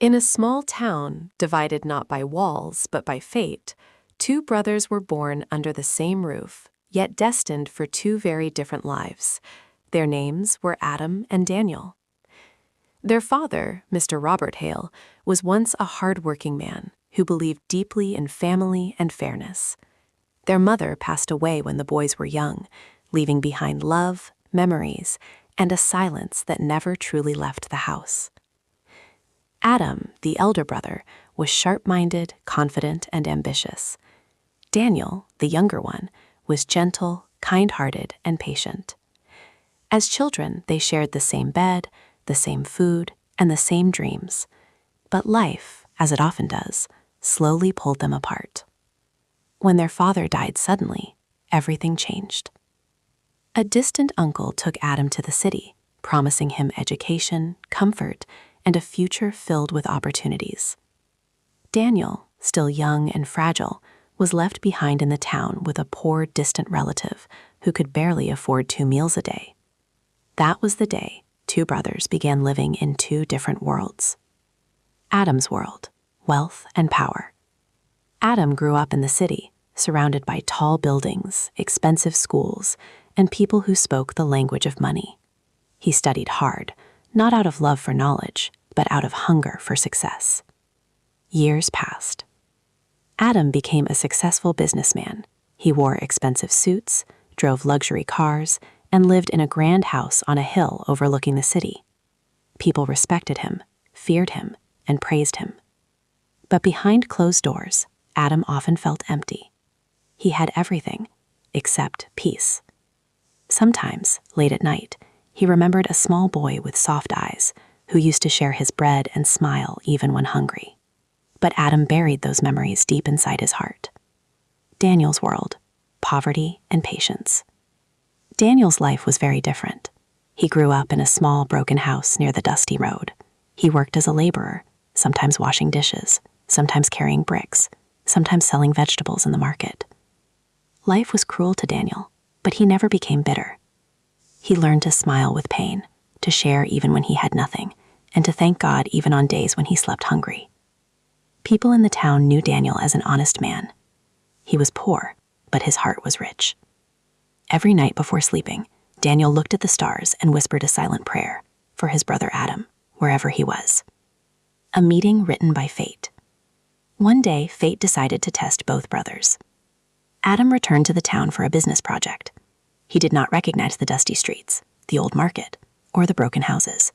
In a small town, divided not by walls but by fate, two brothers were born under the same roof, yet destined for two very different lives. Their names were Adam and Daniel. Their father, Mr. Robert Hale, was once a hard-working man who believed deeply in family and fairness. Their mother passed away when the boys were young, leaving behind love, memories, and a silence that never truly left the house. Adam, the elder brother, was sharp-minded, confident, and ambitious. Daniel, the younger one, was gentle, kind-hearted, and patient. As children, they shared the same bed, the same food, and the same dreams. But life, as it often does, slowly pulled them apart. When their father died suddenly, everything changed. A distant uncle took Adam to the city, promising him education, comfort, and a future filled with opportunities. Daniel, still young and fragile, was left behind in the town with a poor, distant relative who could barely afford 2 meals a day. That was the day two brothers began living in two different worlds. Adam's world, wealth and power. Adam grew up in the city, surrounded by tall buildings, expensive schools, and people who spoke the language of money. He studied hard, not out of love for knowledge, but out of hunger for success. Years passed. Adam became a successful businessman. He wore expensive suits, drove luxury cars, and lived in a grand house on a hill overlooking the city. People respected him, feared him, and praised him. But behind closed doors, Adam often felt empty. He had everything, except peace. Sometimes, late at night, he remembered a small boy with soft eyes who used to share his bread and smile even when hungry. But Adam buried those memories deep inside his heart. Daniel's world, poverty and patience. Daniel's life was very different. He grew up in a small, broken house near the dusty road. He worked as a laborer, sometimes washing dishes, sometimes carrying bricks, sometimes selling vegetables in the market. Life was cruel to Daniel, but he never became bitter. He learned to smile with pain, to share even when he had nothing, and to thank God even on days when he slept hungry. People in the town knew Daniel as an honest man. He was poor, but his heart was rich. Every night before sleeping, Daniel looked at the stars and whispered a silent prayer for his brother Adam, wherever he was. A meeting written by fate. One day, fate decided to test both brothers. Adam returned to the town for a business project. He did not recognize the dusty streets, the old market, or the broken houses.